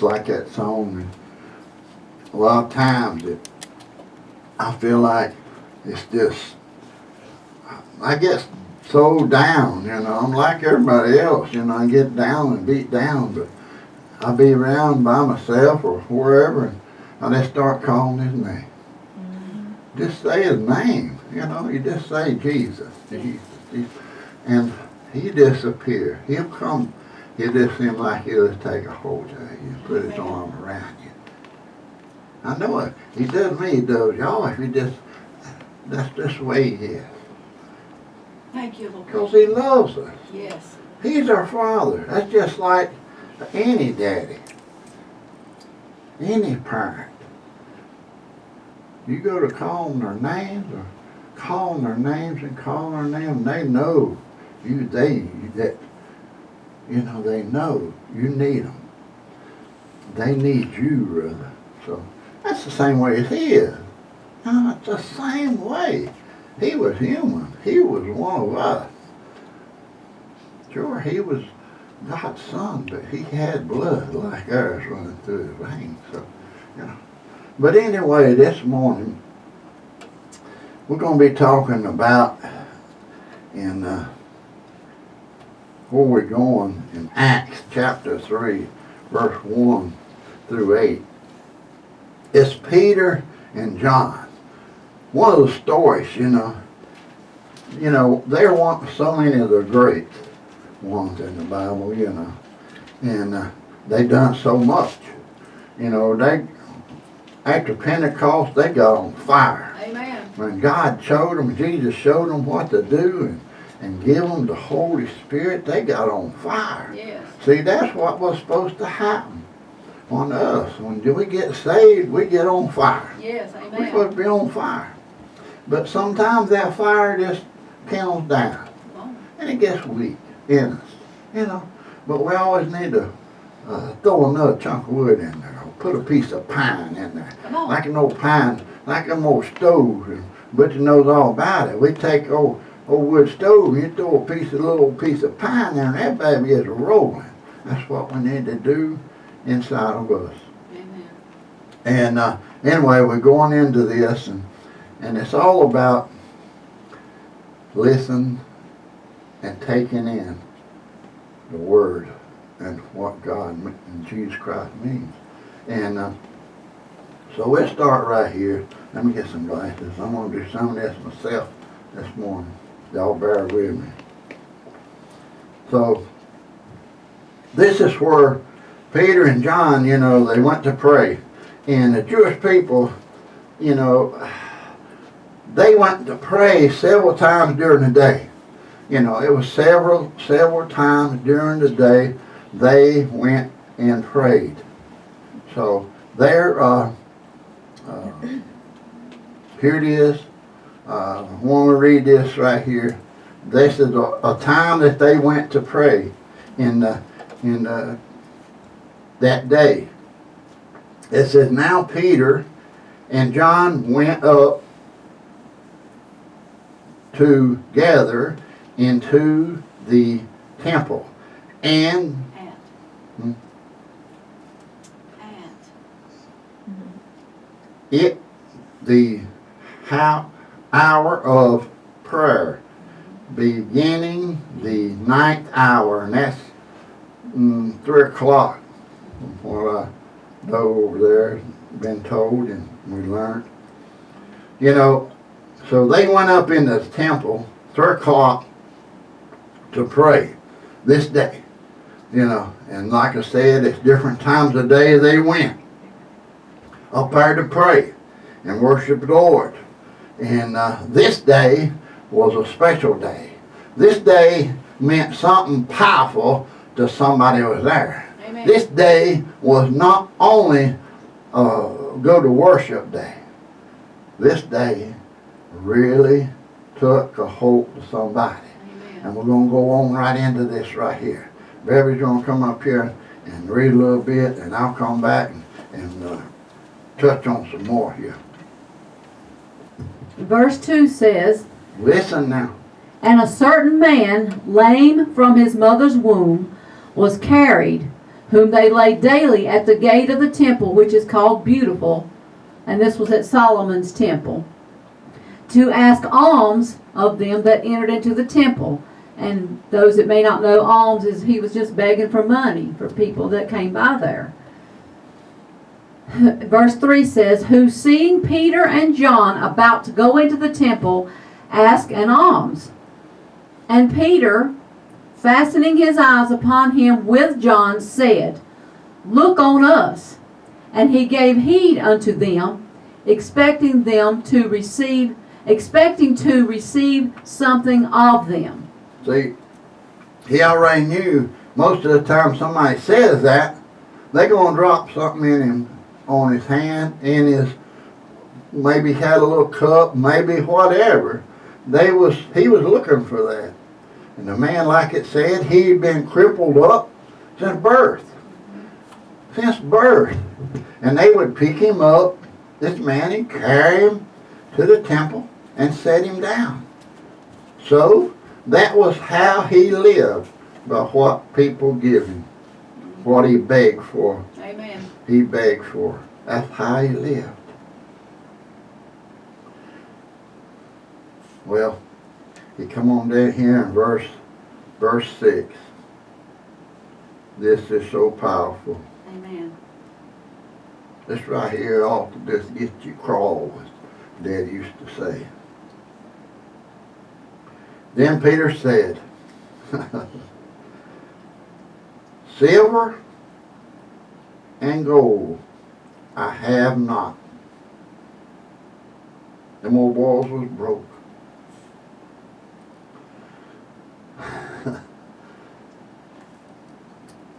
like that song. And a lot of times I feel like it's just, I get so down, I'm like everybody else, I get down and beat down, but I'll be around by myself or wherever, and I just start calling his name. Just say his name, you just say Jesus, Jesus, Jesus, and he disappears. He'll come, he'll just seem like he'll just take a hold of you and put his arm around you. I know it. He does me, he does y'all. If he just, that's just the way he is. Thank you, Lord. Because he loves us. Yes. He's our Father. That's just like any daddy, any parent. You go to call them their names, or call them their names and call their name, they know they know you need them. They need you, brother. So that's the same way as he is. No, it's the same way. He was human. He was one of us. Sure, he was God's son, but he had blood like ours running through his veins. So, But anyway, this morning we're going to be talking about where we're going in Acts chapter 3, verse 1 through 8. It's Peter and John. One of the stories, there weren't so many of the great ones in the Bible, and they done so much. They after Pentecost, they got on fire. Amen. When God showed them, Jesus showed them what to do and give them the Holy Spirit, they got on fire. Yes. See, that's what was supposed to happen on us. When we get saved, we get on fire. Yes, We're amen. supposed to be on fire. But sometimes that fire just kills down. Oh. And it gets weak in us, But we always need to throw another chunk of wood in there, or put a piece of pine in there. Come on. Like an old pine, like them old stoves, and Butcher knows all about it. We take old wood stove, and you throw a little piece of pine there, and that baby is rolling. That's what we need to do inside of us. Amen. And anyway, we're going into this, and it's all about listening and taking in the Word and what God and Jesus Christ means. And so let's start right here. Let me get some glasses. I'm going to do some of this myself this morning. Y'all bear with me. So this is where Peter and John, they went to pray. And the Jewish people, they went to pray several times during the day. It was several times during the day they went and prayed. So there, here it is. I want to read this right here. This is a time that they went to pray in that day. It says, now Peter and John went up together into the temple, and the hour of prayer, beginning the 9th hour, and that's 3 o'clock. From what I know over there, been told and we learned. So they went up in the temple 3 o'clock to pray this day. And like I said, it's different times of day they went up there to pray and worship the Lord. And this day was a special day. This day meant something powerful to somebody who was there. Amen. This day was not only go to worship day. This day really took a hold of somebody. Amen. And we're going to go on right into this right here. Beverly's going to come up here and read a little bit, and I'll come back and touch on some more here. Verse 2 says, Listen now. and a certain man, lame from his mother's womb, was carried, whom they laid daily at the gate of the temple, which is called Beautiful, and this was at Solomon's temple, to ask alms of them that entered into the temple. And those that may not know, alms is he was just begging for money for people that came by there. Verse 3 says, who seeing Peter and John about to go into the temple, asked an alms. And Peter, fastening his eyes upon him with John, said, look on us. And he gave heed unto them, expecting to receive something of them. See, he already knew most of the time somebody says that, they're going to drop something in him, on his hand, in his, maybe had a little cup, maybe whatever. He was looking for that. And the man, like it said, he'd been crippled up since birth. Since birth. And they would pick him up, this man, and carry him to the temple and set him down. So, that was how he lived, by what people give him. What he begged for. Amen. He begged for. That's how he lived. Well, you come on down here in verse 6. This is so powerful. Amen. This right here ought to just get you crawl, as Dad used to say. Then Peter said, silver and gold I have not. Them old boys was broke.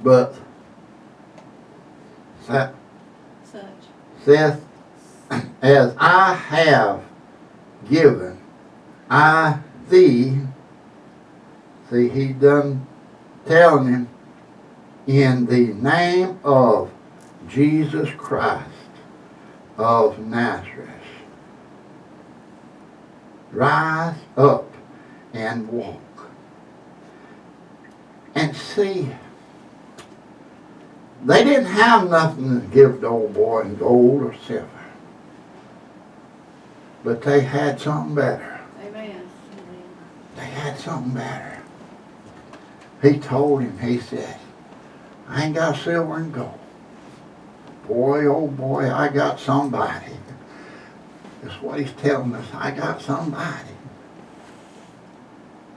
But Such. saith, as I have given I thee. See, he done telling him, in the name of Jesus Christ of Nazareth, rise up and walk. And see, they didn't have nothing to give the old boy in gold or silver, but they had something better. Amen. They had something better. He told him, he said, I ain't got silver and gold. Boy, oh boy, I got somebody. That's what he's telling us. I got somebody.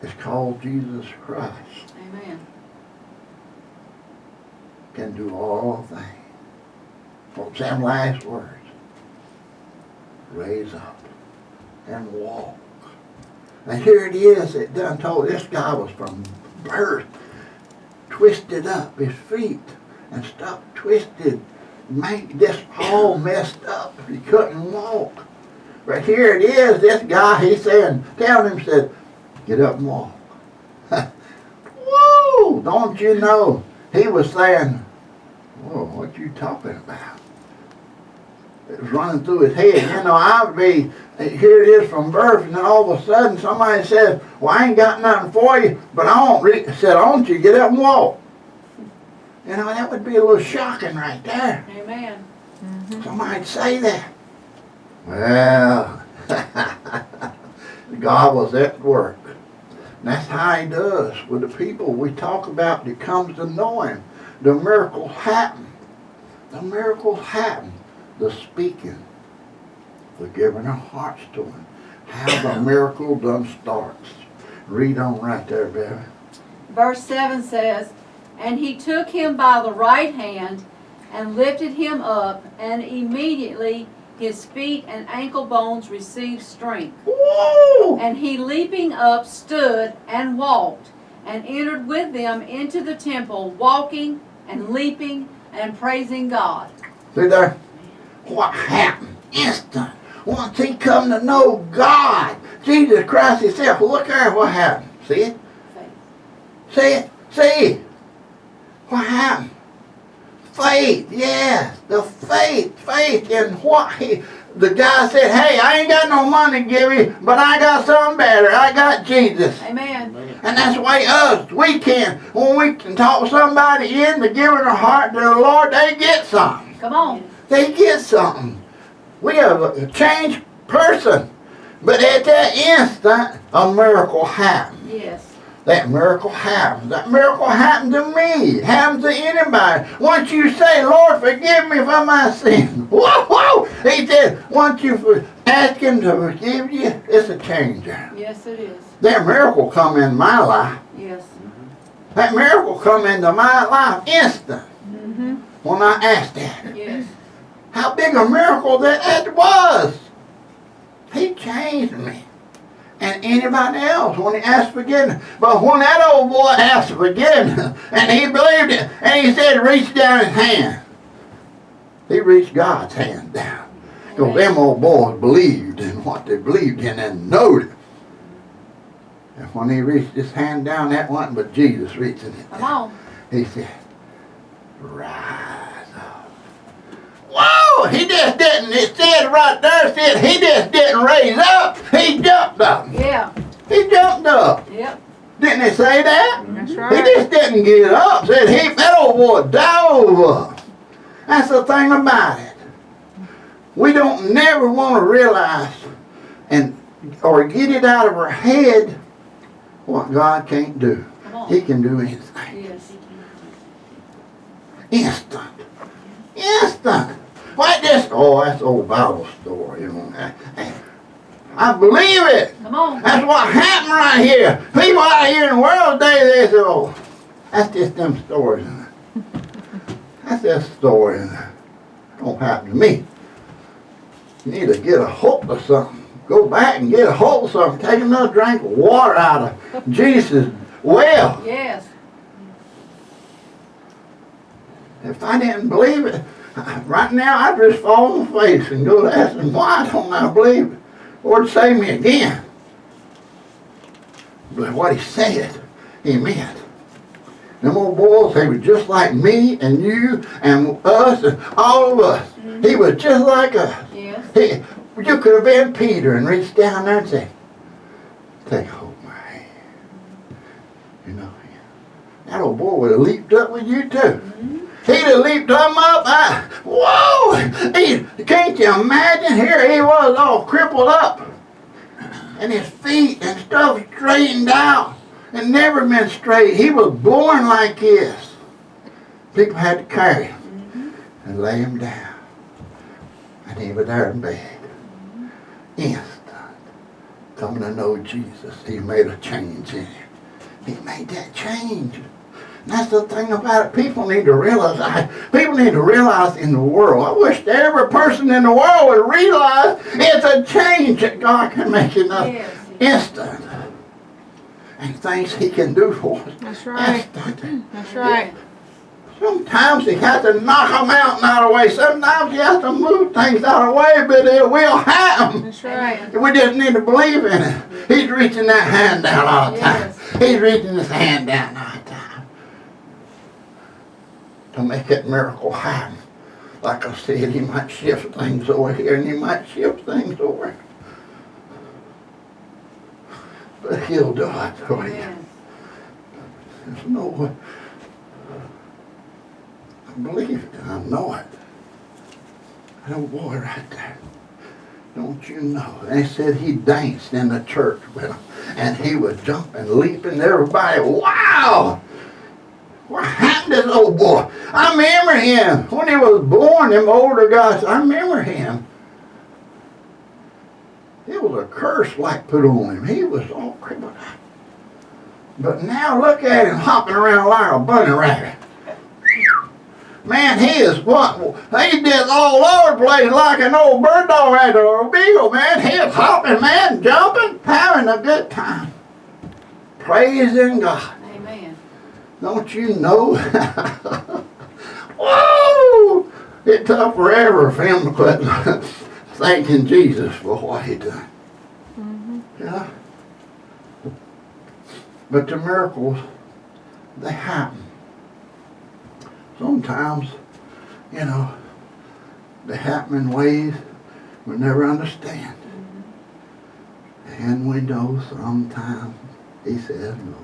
It's called Jesus Christ. Amen. Can do all things. What's them last words? Raise up and walk. And here it is, it done told this guy was from birth twisted up, his feet and stuff twisted, make this all messed up. He couldn't walk. But here it is, this guy, he's saying, telling him, said, get up and walk. Woo! Don't you know? He was saying, whoa, what you talking about? It was running through his head. You know, I'd be, here it is from birth, and then all of a sudden somebody says, well, I ain't got nothing for you, but I want you get up and walk. You know, that would be a little shocking right there. Amen. Somebody'd say that. Well, God was at work. And that's how he does with the people we talk about that comes to know him. The miracles happen. The miracles happen. The speaking, the giving our hearts to him. How the miracle done starts. Read on right there, baby. Verse 7 says, and he took him by the right hand and lifted him up, and immediately his feet and ankle bones received strength. Woo! And he leaping up stood and walked, and entered with them into the temple, walking and leaping and praising God. See there? What happened? Instant. Once he come to know God, Jesus Christ himself, look there, what happened? See it? Faith. See it? See? What happened? Faith, yes. The faith in what the guy said, hey, I ain't got no money to give you, but I got something better. I got Jesus. Amen. And that's the way we can, when we can talk somebody into giving their heart to the Lord, they get something. Come on. They get something. We have a changed person. But at that instant, a miracle happened. Yes. That miracle happens. That miracle happened to me. It happens to anybody. Once you say, Lord, forgive me for my sins. Whoa, whoa. He said, once you ask him to forgive you, it's a changer. Yes, it is. That miracle come in my life. Yes. That miracle come into my life instant Mm-hmm. when I asked that. Yes. How big a miracle that was. He changed me. And anybody else when he asked forgiveness. But when that old boy asked forgiveness, and he believed it, and he said, reach down his hand. He reached God's hand down. Because them old boys believed in what they believed in and knowed it. And when he reached his hand down, that wasn't but Jesus reaching it Come down. on. He said, rise up. Whoa! He just didn't, it said right there, it said he just didn't raise up. He jumped up. Yeah. He jumped up. Yep. Didn't it say that? That's He right. just didn't get up. Said that old boy dove up. That's the thing about it. We don't never want to realize or get it out of our head what God can't do. Come on. He can do anything. Yes. Instant. Instant. Like this. Oh, that's old Bible story. You know. I believe it. Come on. That's what happened right here. People out here in the world today, they say, oh, that's just them stories. That's just stories. Don't happen to me. You need to get a hold of something. Go back and get a hold of something. Take another drink of water out of Jesus' well. Yes. If I didn't believe it, right now I'd just fall on my face and go to ask him, why don't I believe it? Lord, save me again. But what he said, he meant. Them old boys, they were just like me and you and us and all of us. Mm-hmm. He was just like us. Yes. You could have been Peter and reached down there and said, take hold of my hand. You know, that old boy would have leaped up with you too. Mm-hmm. He'd have leaped him up. Whoa! Can't you imagine? Here he was all crippled up. And his feet and stuff straightened out. And never been straight. He was born like this. People had to carry him and lay him down. And he was there in bed. Instant. Coming to know Jesus. He made a change in him. He made that change. And that's the thing about it. People need to realize. People need to realize in the world. I wish that every person in the world would realize it's a change that God can make in us. Yes. Instant. And things he can do for us. That's right. Instant. That's right. Sometimes he has to knock a mountain out of the way. Sometimes he has to move things out of the way, but it will happen. That's right. We just need to believe in it. He's reaching that hand down all the time. Yes. He's reaching his hand down all the time to make that miracle happen. Like I said, he might shift things over here and he might shift things over here. But he'll do it for you. Amen. There's no way. I believe it. I know it. That old boy right there. Don't you know? They said he danced in the church with him. And he was jumping, leaping. Everybody, wow! What happened to this old boy? I remember him. When he was born, them older guys, I remember him. It was a curse like put on him. He was all crippled. But now look at him hopping around like a bunny rabbit. Man, he is what? He did all over the place like an old bird dog right there, or a beagle, man. He is hopping, man, jumping, having a good time. Praising God. Amen. Don't you know? Whoa! It took forever for him to quit thanking Jesus for what he done. Yeah. But the miracles, they happen. Sometimes, you know, they happen in ways we never understand. And we know sometimes, he says no.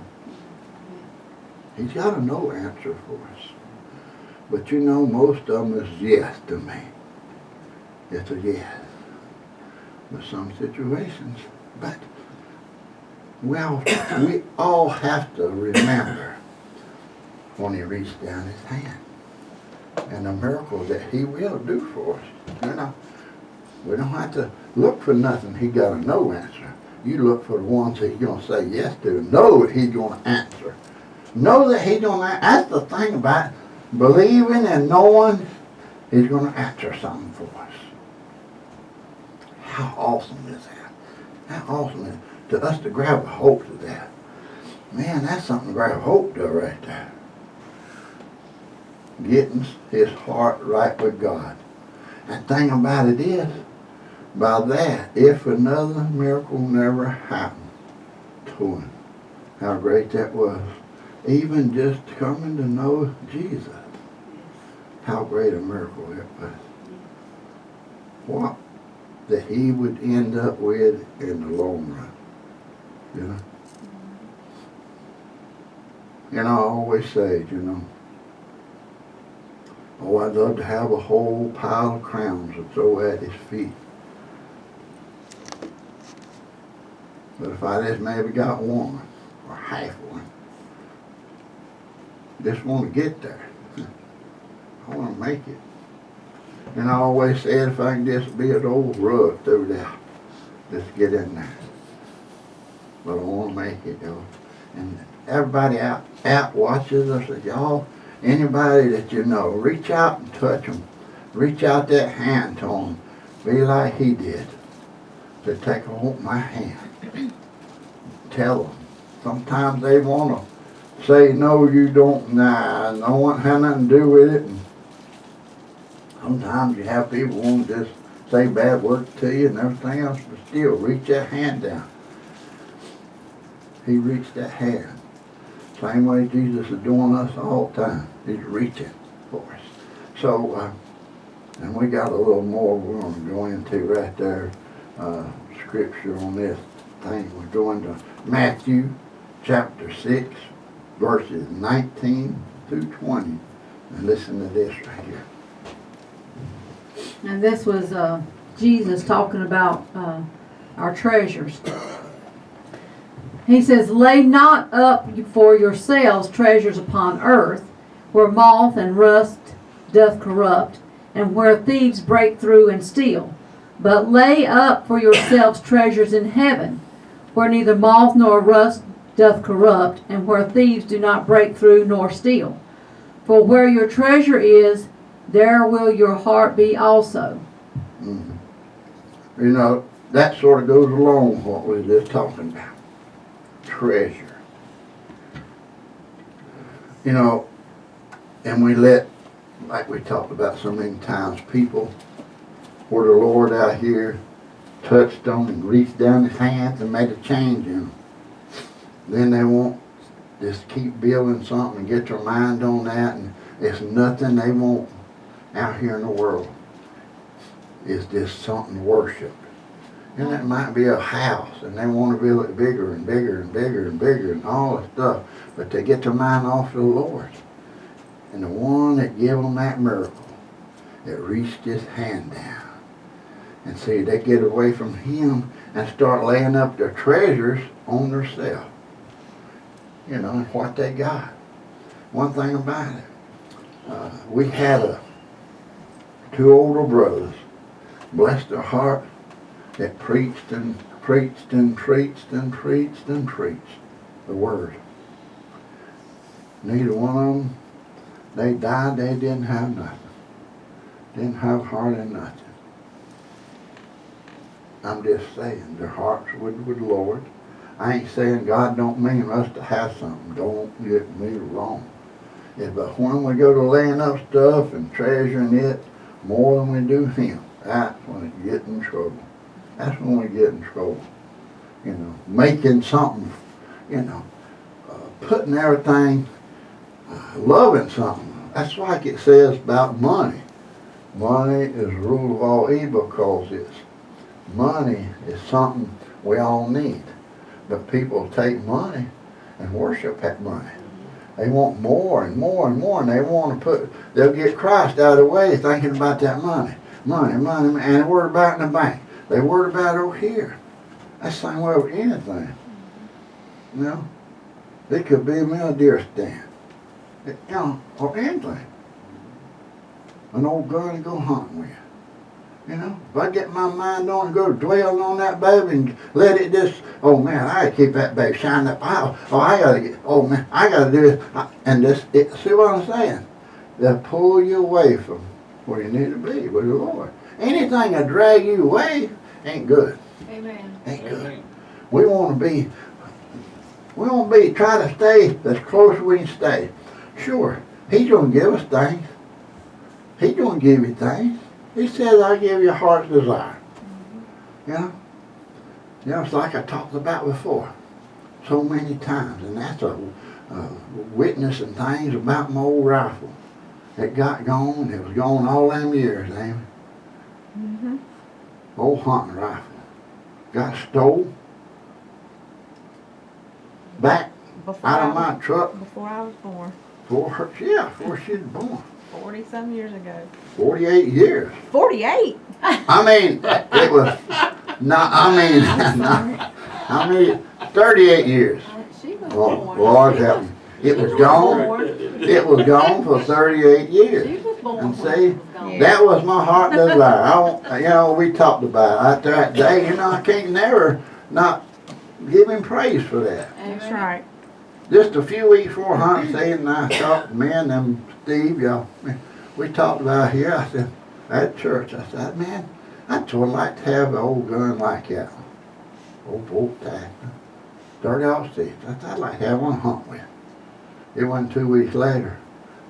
He's got a no answer for us. But you know, most of them is yes to me. It's a yes. But some situations, but we all have to remember when he reached down his hand and the miracle that he will do for us. You know, we don't have to look for nothing he got a no answer. You look for the ones that he's going to say yes to. Know that he's going to answer. Know that he's going to answer. That's the thing about believing and knowing he's going to answer something for us. How awesome is that? How awesome is it to us to grab a hold of that? Man, that's something to grab hold of right there. Getting his heart right with God. And the thing about it is, by that, if another miracle never happened to him, how great that was. Even just coming to know Jesus, how great a miracle it was. What that he would end up with in the long run, you know. You know, I always say, you know, oh, I'd love to have a whole pile of crowns to throw at his feet. But if I just maybe got one, or half one, just want to get there. I want to make it. And I always said if I can just be an old rug through there, just get in there. But I want to make it, y'all. And everybody out watches us, y'all, anybody that you know, reach out and touch them. Reach out that hand to them. Be like he did. To take hold of my hand. Tell them. Sometimes they want to say, no, you don't, nah, no one had nothing to do with it. And sometimes you have people want to just say bad words to you and everything else, but still, reach that hand down. He reached that hand. Same way Jesus is doing us all the time. He's reaching for us. So, and we got a little more we're going to go into right there, scripture on this thing. We're going to Matthew chapter 6, verses 19 through 20. And listen to this right here. And this was Jesus talking about our treasures. He says, lay not up for yourselves treasures upon earth, where moth and rust doth corrupt, and where thieves break through and steal. But lay up for yourselves treasures in heaven, where neither moth nor rust doth corrupt, and where thieves do not break through nor steal. For where your treasure is, there will your heart be also. Mm-hmm. You know, that sort of goes along with what we were just talking about. Treasure. You know, and we let, like we talked about so many times, people where the Lord out here touched them and reached down his hands and made a change in them. Then they won't just keep building something and get their mind on that, and it's nothing they want out here in the world. It's just something to worship. And it might be a house, and they want to build it bigger and bigger and bigger and bigger and all this stuff, but they get their mind off the Lord. And the one that gave them that miracle, that reached his hand down. And see, they get away from him and start laying up their treasures on themselves. You know, and what they got. One thing about it, we had two older brothers, bless their heart, that preached and preached and preached and preached and preached the word. Neither one of them, they died, they didn't have nothing. Didn't have hardly nothing. I'm just saying, their hearts were with the Lord. I ain't saying God don't mean us to have something. Don't get me wrong. Yeah, but when we go to laying up stuff and treasuring it more than we do him, that's when it gets in trouble. That's when we get in trouble. You know, making something, you know, putting everything, loving something. That's like it says about money. Money is the rule of all evil because money is something we all need. But people take money and worship that money. They want more and more and more, and they'll get Christ out of the way thinking about that money, and they're worried about it in the bank. They worried about it over here. That's the same way with anything. You know, it could be a meal deer stand, or anything. An old gun to go hunting with. You know, if I get my mind on and go dwelling on that baby and let it just, oh man, I gotta keep that baby shining up. I gotta do this. See what I'm saying? They'll pull you away from where you need to be with the Lord. Anything that drag you away ain't good. Amen. Ain't good. We want to try to stay as close as we can stay. Sure, He's gonna give us things. He's gonna give you things. He says, I give you a heart's desire. You know? It's like I talked about before so many times, and that's a witness and things about my old rifle. It got gone. It was gone all them years, Amy. Old hunting rifle. Got stole. Back out of my truck. Before I was born. Before she was born. 40-some years ago. 48 years. 48? I mean, it was not, 38 years. She was Oh, born. Lord help me. It was gone. It was gone for 38 She years. was born. And when see, it was gone. Yeah. that was my heart desire. We talked about it after that day. I can't never not give him praise for that. That's Amen. right. Just a few weeks before hunting season, I talked to me and them Steve, we talked about here. I said, at church, I said, man, I'd sort of like to have an old gun like that. Old bolt tack. 30-06. I said, I'd like to have one to hunt with. It wasn't 2 weeks later,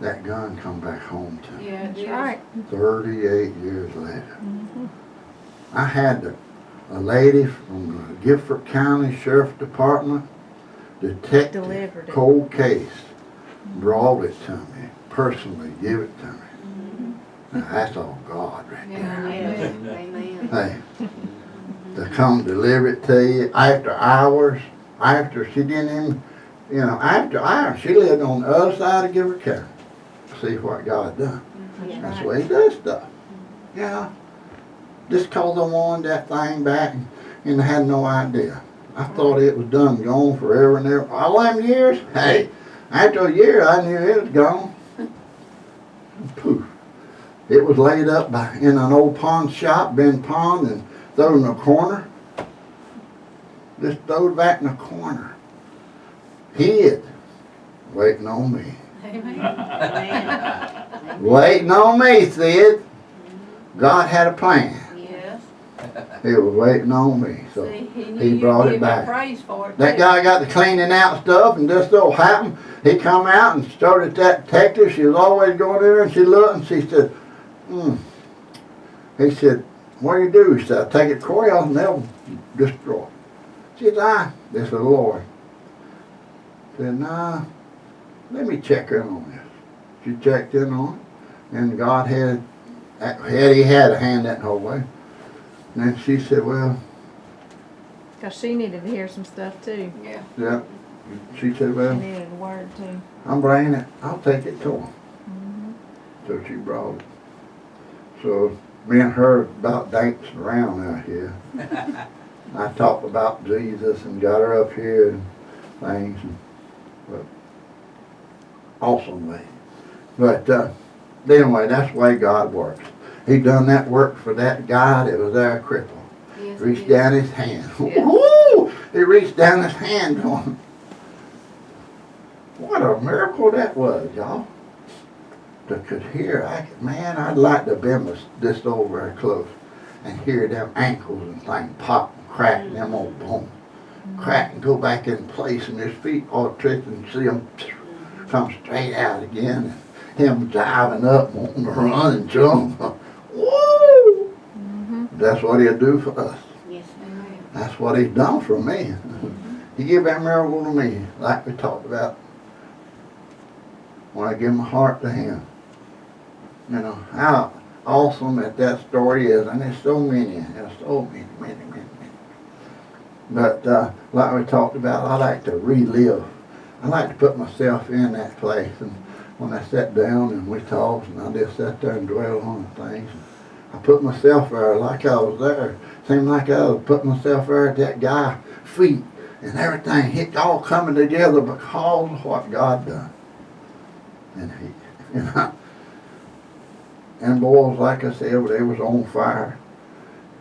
that gun come back home to me. Yeah, it That's did. right. 38 years later. I had a lady from the Gifford County Sheriff's Department, detective, Delivered it. cold case, brought it to me, personally give it to me. Now, that's all God right there. Yeah, amen. Hey, to come deliver it to you after hours, after she didn't even, after hours, she lived on the other side of Gifford County. See what God done. That's the way He does stuff. Just cause I wanted that thing back and I had no idea. I thought it was done, gone forever and ever. All them years, hey, after a year I knew it was gone. Poof. It was laid up in an old pawn shop, been pawned and thrown in a corner. Just thrown back in a corner. Hid, waiting on me. Amen. Waiting on me, Sid. God had a plan. Yes. He was waiting on me, so See, he knew he you'd brought give it him back. praise for it. That too. guy got to cleaning out stuff, and just so happened, he come out and started that detective. She was always going in there, and she looked, and she said, He said, what do you do? He said, I take it to courthouse, and they'll destroy it. She said, this is the Lord. He said, nah, let me check in on this. She checked in on it, and God had a hand that whole way. And then she said, well, Because she needed to hear some stuff too. Yeah. yeah. She said, She well, needed a word too. I'm bringing it. I'll take it to him. So she brought it. So me and her about dancing around out here. I talked about Jesus and got her up here and things. But awesome lady. But anyway, that's the way God works. He done that work for that guy that was there crippled. Yes, Reached he down his hand. Yeah. Woo! He reached down his hand to him. What a miracle that was, y'all. To could hear, I'd like to have been this over there close and hear them ankles and things pop and crack and them old bones. Crack and go back in place and his feet all twist and see them come straight out again. And him driving up, wanting to run and jump. Woo! That's what he'll do for us. Yes, amen. That's what he's done for me. He gave that miracle to me, like we talked about when I give my heart to him. You know, how awesome that story is. And there's so many. But like we talked about, I like to relive I like to put myself in that place, and when I sat down and we talked, and I just sat there and dwelled on things, I put myself there like I was there. Seemed like I was putting myself there at that guy's feet, and everything, it all coming together because of what God done. And he, you know, and boys, like I said, they was on fire,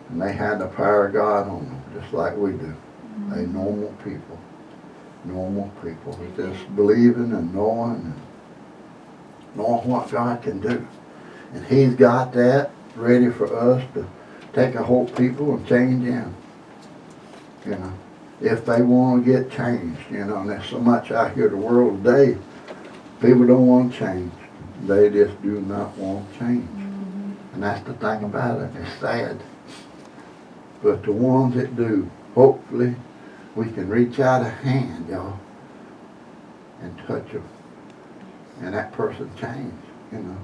and they had the power of God on them, just like we do. They normal people, just believing and knowing what God can do. And He's got that ready for us to take a whole people and change them. You know, if they want to get changed, you know, and there's so much out here in the world today, people don't want to change. They just do not want to change. And that's the thing about it. It's sad. But the ones that do, hopefully, we can reach out a hand, y'all, and touch them. And that person change, you know.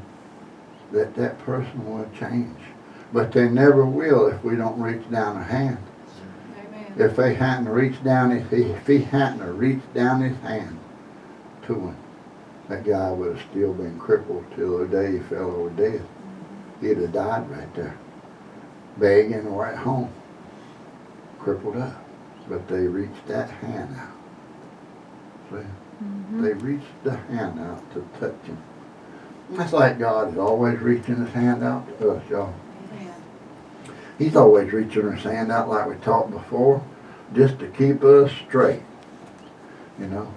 That person will change. But they never will if we don't reach down a hand. Amen. If they hadn't reached down, if he hadn't reached down his hand to him, that guy would have still been crippled till the day he fell over dead. He'd have died right there, begging or at home, crippled up. But they reached that hand out. See? They reached the hand out to touch him. That's like God is always reaching his hand out to us, y'all. Amen. He's always reaching his hand out like we talked before, just to keep us straight, you know,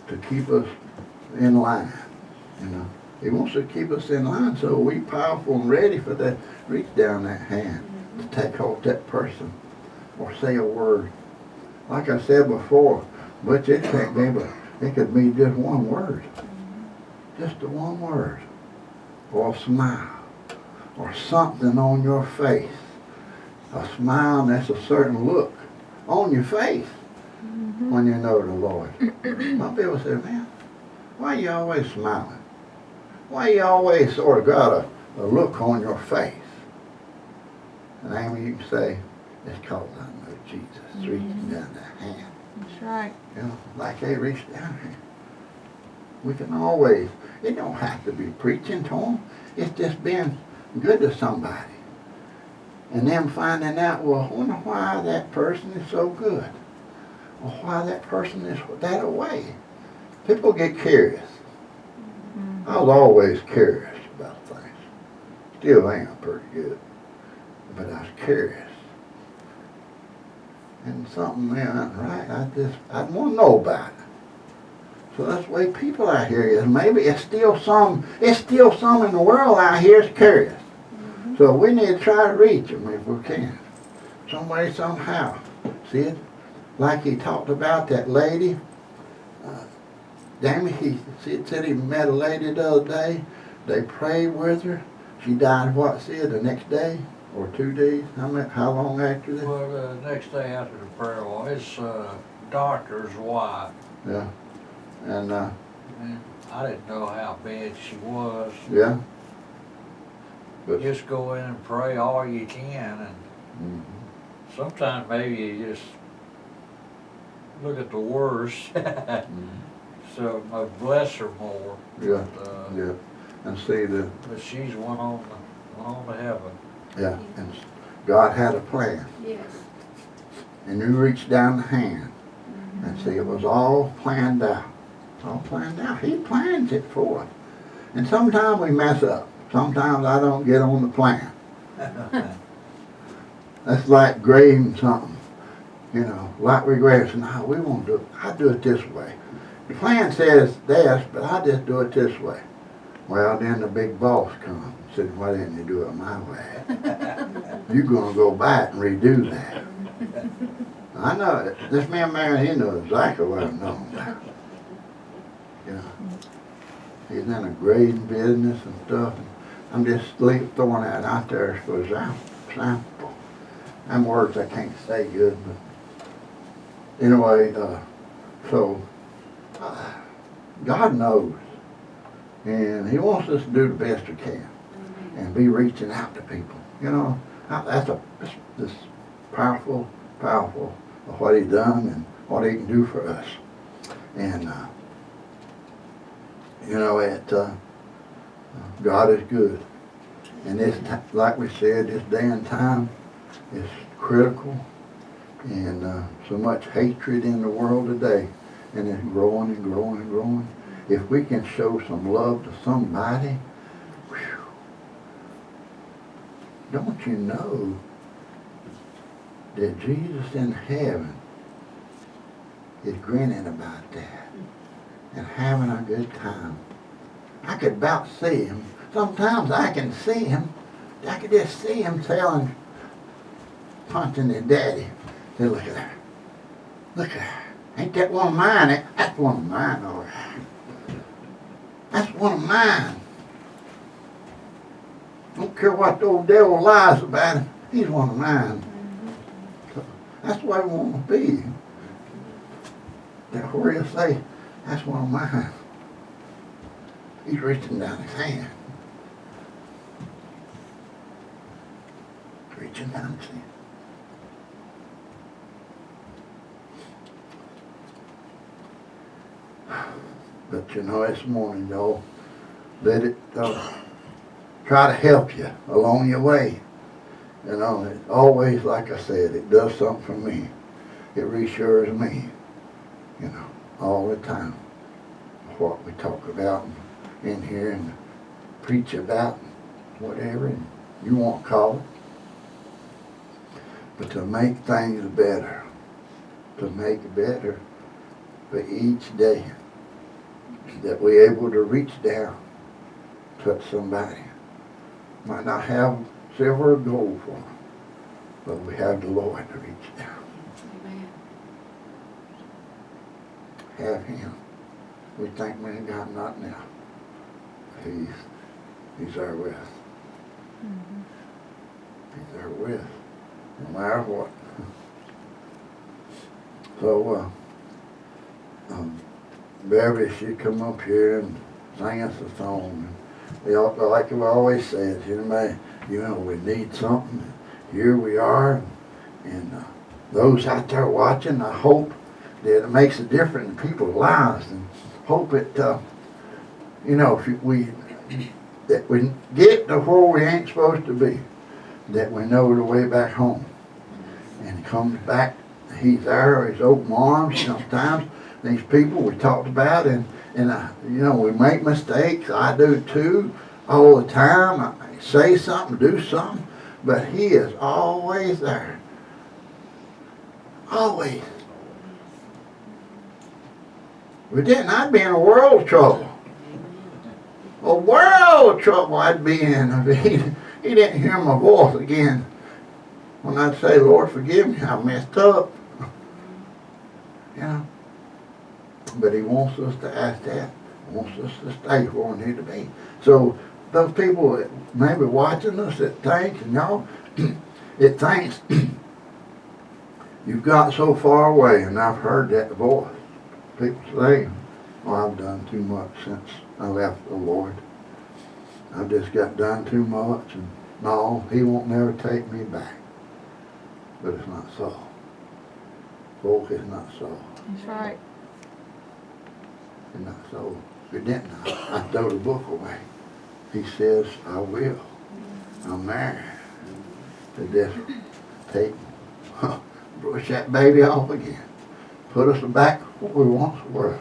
to keep us in line, you know. He wants to keep us in line so we powerful and ready for that, reach down that hand to take hold of that person or say a word. Like I said before, but it can't be, but it could be just one word. Just the one word. Or a smile. Or something on your face. A smile, that's a certain look on your face when you know the Lord. Some people say, man, why are you always smiling? Why you always sort of got a look on your face? And Amy, you can say, it's because I know Jesus reaching down the hand. That's right. You know, like they reached down here. We can always, it don't have to be preaching to them. It's just being good to somebody. And them finding out, well, I wonder why that person is so good. Or why that person is that way. People get curious. I was always curious about things. Still am pretty good. But I was curious. And something went right. I want to know about it. So that's the way people out here is. Maybe it's still some in the world out here is curious. So we need to try to reach them if we can. Some way, somehow. See it? Like he talked about that lady. Damn it, he said he met a lady the other day. They prayed with her. She died, the next day? Or 2 days? How long after that? Well, the next day after the prayer, well, his doctor's wife. Yeah. And, And I didn't know how bad she was. yeah. But, Just go in and pray all you can, and sometimes maybe you just look at the worst. So bless her more. yeah, But, yeah. And see the, but she's went on to heaven. yeah. And God had a plan. Yes. And you reached down the hand. And see, it was all planned out. All planned out. He plans it for us. And sometimes we mess up. Sometimes I don't get on the plan. That's like grading something. You know, like we grade. No, we won't do it. I do it this way. The plan says this, but I just do it this way. Well, then the big boss comes and said, why didn't you do it my way? You're going to go back and redo that. I know it. This man Marion, he knows exactly what I'm talking about. You know, he's in a grading business and stuff. And I'm just throwing that out there for example. Them words I can't say good, but anyway, God knows. And he wants us to do the best we can and be reaching out to people. You know, that's this powerful of what he's done and what he can do for us. And You know, God is good. And this, like we said, this day and time is critical. And so much hatred in the world today. And it's growing and growing and growing. If we can show some love to somebody, whew, don't you know that Jesus in heaven is grinning about that and having a good time. I could about see him. Sometimes I can see him. I could just see him telling, punching his daddy. Say, look at her. Look at her. Ain't that one of mine? That's one of mine, all right. That's one of mine. Don't care what the old devil lies about him. He's one of mine. So that's the way we want to be. That where he'll say, that's one of mine. He's reaching down his hand. Reaching down his hand. But you know, this morning, y'all, let it try to help you along your way. You know, it always, like I said, it does something for me. It reassures me, you know, all the time. What we talk about in here and preach about, whatever you want to call it. But to make things better, to make it better for each day, that we're able to reach down, touch somebody. Might not have silver or gold for them, but we have the Lord to reach down. Amen. Have Him. We think we ain't got nothing else. He's there with us. He's there with us, no matter what. So, Beverly, she come up here and sang us a song. And like we always says, you know, we need something. Here we are, and those out there watching, I hope that it makes a difference in people's lives, and hope it, you know, that we get to where we ain't supposed to be, that we know the way back home, and comes back. He's there, his open arms. Sometimes these people we talked about, and you know, we make mistakes. I do too, all the time. I say something, do something, but He is always there. Always. If we didn't, I'd be in a world of trouble. A world of trouble I'd be in if he didn't hear my voice again. When I'd say, Lord, forgive me, I messed up. You know. But He wants us to ask that. He wants us to stay where we need to be. So those people that may be watching us that think, and y'all, it thinks you've got so far away, and I've heard that voice. People say, well, I've done too much since I left the Lord. I've just got done too much, and no, He won't never take me back. But it's not so. Folk, it's not so. That's right. It's not so. If it didn't, I'd throw the book away. He says, I will. I'm married. To just take, brush that baby off again. Put us back where we once were.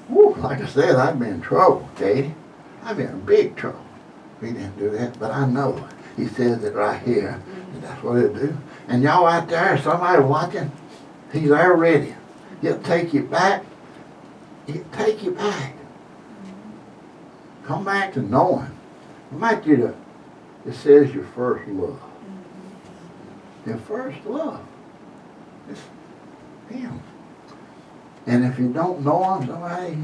Woo, like I said, I'd be in trouble, Katie. I'd be in big trouble if He didn't do that. But I know He says it right here. And that's what He'll do. And y'all out there, somebody watching, He's there ready. He'll take you back. He'll take you back. Come back to knowing. Come back to it says your first love. Your first love. It's Him. And if you don't know Him, somebody,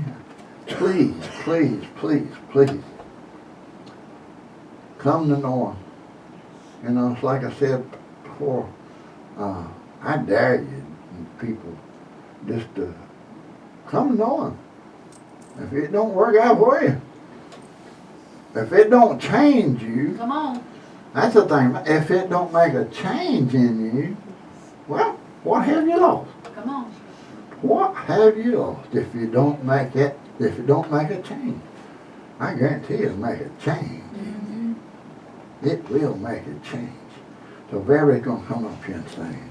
please, please, please, please, come to know Him. You know, it's like I said before, I dare you, people, just to come to know Him. If it don't work out for you, if it don't change you, Come on. that's the thing. If it don't make a change in you, well, what have you lost? Come on. What have you lost if you don't make it? If you don't make a change? I guarantee it'll make a change. It will make a change. So Barry's gonna come up here and sing.